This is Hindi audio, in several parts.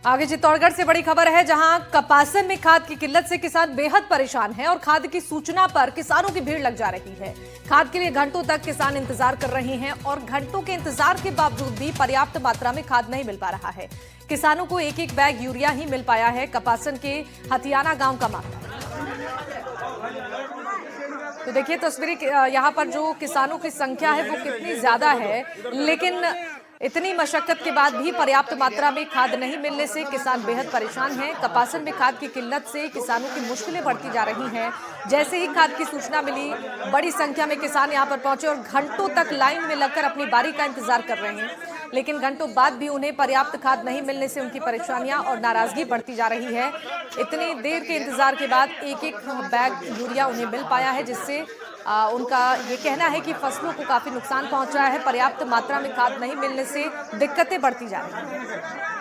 आगे चित्तौड़गढ़ से बड़ी खबर है, जहां कपासन में खाद की किल्लत से किसान बेहद परेशान हैं और खाद की सूचना पर किसानों की भीड़ लग जा रही है। खाद के लिए घंटों तक किसान इंतजार कर रहे हैं और घंटों के इंतजार के बावजूद भी पर्याप्त मात्रा में खाद नहीं मिल पा रहा है। किसानों को एक एक बैग यूरिया ही मिल पाया है। कपासन के हथियाना गांव का मामला। तो देखिए तस्वीरें, यहाँ पर जो किसानों की संख्या है वो कितनी ज्यादा है, लेकिन इतनी मशक्कत के बाद भी पर्याप्त मात्रा में खाद नहीं मिलने से किसान बेहद परेशान हैं। कपासन में खाद की किल्लत से किसानों की मुश्किलें बढ़ती जा रही हैं। जैसे ही खाद की सूचना मिली, बड़ी संख्या में किसान यहां पर पहुंचे और घंटों तक लाइन में लगकर अपनी बारी का इंतजार कर रहे हैं, लेकिन घंटों बाद भी उन्हें पर्याप्त खाद नहीं मिलने से उनकी परेशानियां और नाराजगी बढ़ती जा रही है। इतनी देर के इंतजार के बाद एक एक बैग यूरिया उन्हें मिल पाया है, जिससे उनका ये कहना है कि फसलों को काफी नुकसान पहुंच रहा है। पर्याप्त मात्रा में खाद नहीं मिलने से दिक्कतें बढ़ती जा रही हैं।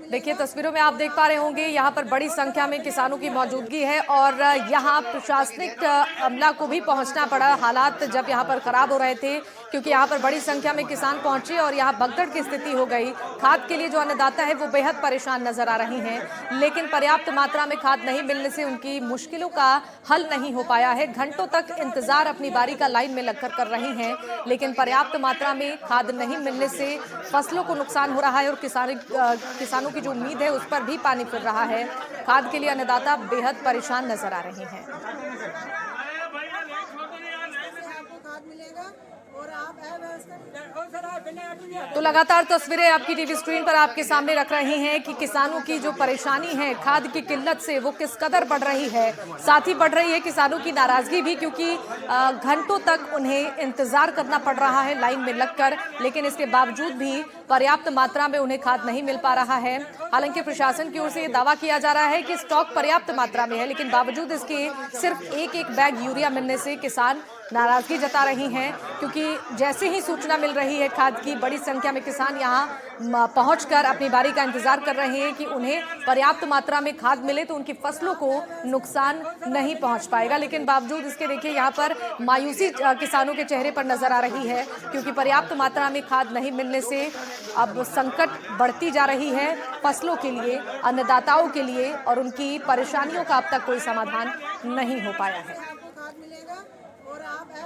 देखिए तस्वीरों में आप देख पा रहे होंगे, यहाँ पर बड़ी संख्या में किसानों की मौजूदगी है और यहाँ प्रशासनिक अमला को भी पहुंचना पड़ा। हालात जब यहाँ पर खराब हो रहे थे, क्योंकि यहाँ पर बड़ी संख्या में किसान पहुंचे और यहाँ भगदड़ की स्थिति हो गई। खाद के लिए जो अन्नदाता है वो बेहद परेशान नजर आ रहे हैं, लेकिन पर्याप्त मात्रा में खाद नहीं मिलने से उनकी मुश्किलों का हल नहीं हो पाया है। घंटों तक इंतजार अपनी बारी का लाइन में लगकर कर रहे हैं, लेकिन पर्याप्त मात्रा में खाद नहीं मिलने से फसलों को नुकसान हो रहा है और किसानों की जो उम्मीद है उस पर भी पानी फिर रहा है। खाद के लिए अन्नदाता बेहद परेशान नजर आ रहे हैं। तो लगातार तस्वीरें आपकी टीवी स्क्रीन पर आपके सामने रख रहे हैं कि किसानों की जो परेशानी है खाद की किल्लत से वो किस कदर बढ़ रही है। साथ ही बढ़ रही है किसानों की नाराजगी भी, क्योंकि घंटों तक उन्हें इंतजार करना पड़ रहा है लाइन में लगकर, लेकिन इसके बावजूद भी पर्याप्त मात्रा में उन्हें खाद नहीं मिल पा रहा है। हालांकि प्रशासन की ओर से ये दावा किया जा रहा है कि स्टॉक पर्याप्त मात्रा में है, लेकिन बावजूद इसके सिर्फ एक एक बैग यूरिया मिलने से किसान नाराजगी जता रही हैं, क्योंकि जैसे ही सूचना मिल रही है खाद की, बड़ी संख्या में किसान यहां पहुंचकर अपनी बारी का इंतजार कर रहे हैं कि उन्हें पर्याप्त मात्रा में खाद मिले तो उनकी फसलों को नुकसान नहीं पहुंच पाएगा। लेकिन बावजूद इसके देखिए यहाँ पर मायूसी किसानों के चेहरे पर नजर आ रही है, क्योंकि पर्याप्त मात्रा में खाद नहीं मिलने से अब संकट बढ़ती जा रही है फसलों के लिए, अन्नदाताओं के लिए, और उनकी परेशानियों का अब तक कोई समाधान नहीं हो पाया है। और आप है